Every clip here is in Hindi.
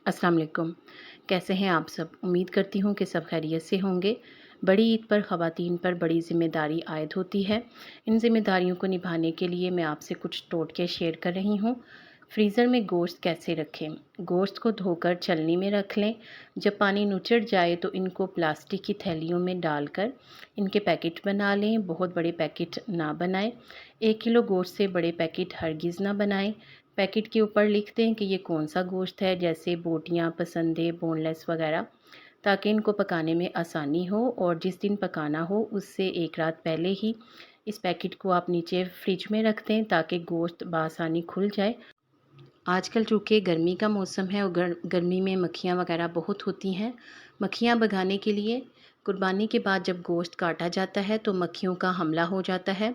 अस्सलाम वालेकुम। कैसे हैं आप सब? उम्मीद करती हूँ कि सब खैरियत से होंगे। बड़ी ईद पर ख़वातीन पर बड़ी ज़िम्मेदारी आयद होती है। इन ज़िम्मेदारियों को निभाने के लिए मैं आपसे कुछ टोटके शेयर कर रही हूँ। फ्रीज़र में गोश्त कैसे रखें? गोश्त को धोकर छलनी में रख लें। जब पानी नुचड़ जाए तो इनको प्लास्टिक की थैलियों में डालकर इनके पैकेट बना लें। बहुत बड़े पैकेट ना बनाएं। 1 किलो गोश्त से बड़े पैकेट हरगिज़ ना बनाएं। पैकेट के ऊपर लिख दें कि ये कौन सा गोश्त है, जैसे बोटियाँ, पसंदे, बोनलेस वगैरह, ताकि इनको पकाने में आसानी हो। और जिस दिन पकाना हो उससे 1 रात पहले ही इस पैकेट को आप नीचे फ्रिज में रख दें ताकि गोश्त बआसानी खुल जाए। आजकल चूँकि गर्मी का मौसम है और गर्मी में मक्खियाँ वगैरह बहुत होती हैं। मक्खियाँ भगाने के लिए कुर्बानी के बाद जब गोश्त काटा जाता है तो मक्खियों का हमला हो जाता है।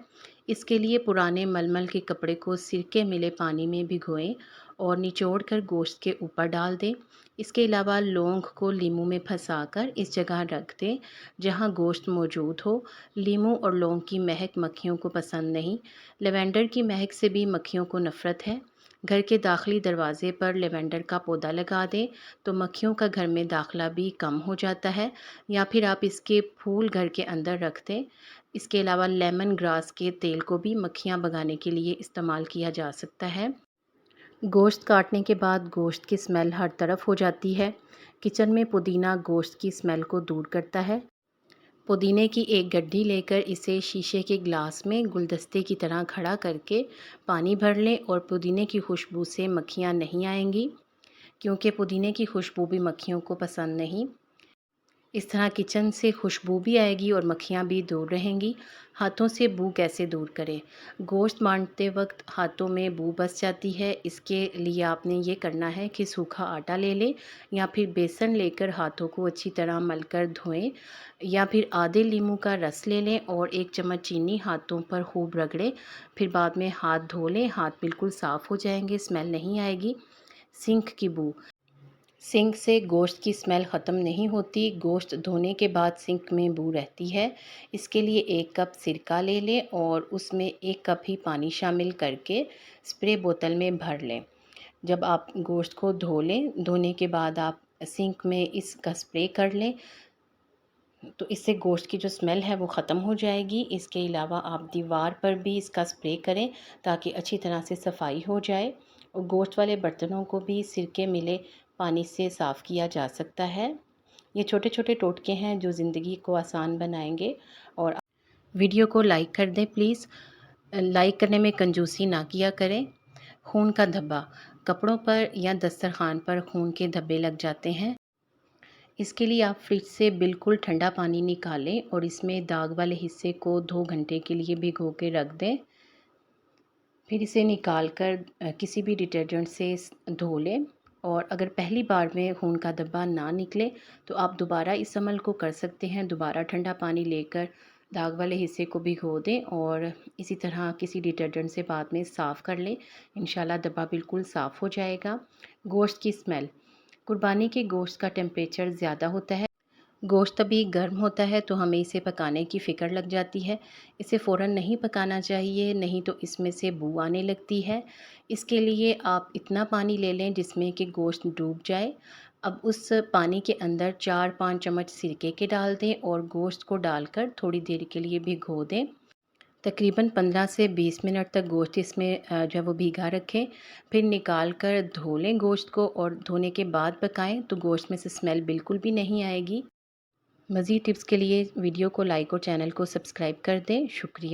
इसके लिए पुराने मलमल के कपड़े को सिरके मिले पानी में भिगोएं और निचोड़ कर गोश्त के ऊपर डाल दें। इसके अलावा लौंग को लीमू में फंसाकर इस जगह रख दें जहां गोश्त मौजूद हो। लीमू और लौंग की महक मक्खियों को पसंद नहीं। लेवेंडर की महक से भी मक्खियों को नफ़रत है। घर के दाखिली दरवाज़े पर लेवेंडर का पौधा लगा दें तो मक्खियों का घर में दाखिला भी कम हो जाता है। या फिर आप इसके फूल घर के अंदर रख दें। इसके अलावा लेमन ग्रास के तेल को भी मक्खियाँ भगाने के लिए इस्तेमाल किया जा सकता है। गोश्त काटने के बाद गोश्त की स्मेल हर तरफ हो जाती है। किचन में पुदीना गोश्त की स्मेल को दूर करता है। पुदीने की एक गड्डी लेकर इसे शीशे के ग्लास में गुलदस्ते की तरह खड़ा करके पानी भर लें और पुदीने की खुशबू से मक्खियाँ नहीं आएंगी, क्योंकि पुदीने की खुशबू भी मक्खियों को पसंद नहीं। इस तरह किचन से खुशबू भी आएगी और मक्खियाँ भी दूर रहेंगी। हाथों से बू कैसे दूर करें? गोश्त मांजते वक्त हाथों में बू बस जाती है। इसके लिए आपने ये करना है कि सूखा आटा ले लें या फिर बेसन लेकर हाथों को अच्छी तरह मलकर धोएं, या फिर आधे लीमू का रस ले लें और 1 चम्मच चीनी हाथों पर खूब रगड़ें। फिर बाद में हाथ धो लें। हाथ बिल्कुल साफ़ हो जाएंगे, स्मेल नहीं आएगी। सिंक की बू। सिंक से गोश्त की स्मेल ख़त्म नहीं होती। गोश्त धोने के बाद सिंक में बू रहती है। इसके लिए 1 कप सिरका ले लें और उसमें 1 कप ही पानी शामिल करके स्प्रे बोतल में भर लें। जब आप गोश्त को धो लें, धोने के बाद आप सिंक में इसका स्प्रे कर लें तो इससे गोश्त की जो स्मेल है वो ख़त्म हो जाएगी। इसके अलावा आप दीवार पर भी इसका स्प्रे करें ताकि अच्छी तरह से सफाई हो जाए। और गोश्त वाले बर्तनों को भी सिरके मिले पानी से साफ़ किया जा सकता है। ये छोटे छोटे टोटके हैं जो ज़िंदगी को आसान बनाएंगे। और वीडियो को लाइक कर दें प्लीज़। लाइक करने में कंजूसी ना किया करें। खून का धब्बा। कपड़ों पर या दस्तरखान पर खून के धब्बे लग जाते हैं। इसके लिए आप फ्रिज से बिल्कुल ठंडा पानी निकालें और इसमें दाग वाले हिस्से को 2 घंटे के लिए भिगो के रख दें। फिर इसे निकाल कर किसी भी डिटर्जेंट से धो लें। और अगर पहली बार में खून का धब्बा ना निकले तो आप दोबारा इस अमल को कर सकते हैं। दोबारा ठंडा पानी लेकर दाग वाले हिस्से को भिगो दें और इसी तरह किसी डिटर्जेंट से बाद में साफ़ कर लें। इंशाल्लाह धब्बा बिल्कुल साफ़ हो जाएगा। गोश्त की स्मेल। कुर्बानी के गोश्त का टेम्परेचर ज़्यादा होता है। गोश्त अभी गर्म होता है तो हमें इसे पकाने की फ़िक्र लग जाती है। इसे फ़ौरन नहीं पकाना चाहिए, नहीं तो इसमें से बू आने लगती है। इसके लिए आप इतना पानी ले लें जिसमें कि गोश्त डूब जाए। अब उस पानी के अंदर 4-5 चम्मच सिरके के डाल दें और गोश्त को डालकर थोड़ी देर के लिए भिगो दें। तकरीबन 15 से 20 मिनट तक गोश्त इसमें जो है वो भीगा रखें। फिर निकाल कर धो लें गोश्त को और धोने के बाद पकाएं तो गोश्त में से स्मेल बिल्कुल भी नहीं आएगी। मज़ीद टिप्स के लिए वीडियो को लाइक और चैनल को सब्सक्राइब कर दें। शुक्रिया।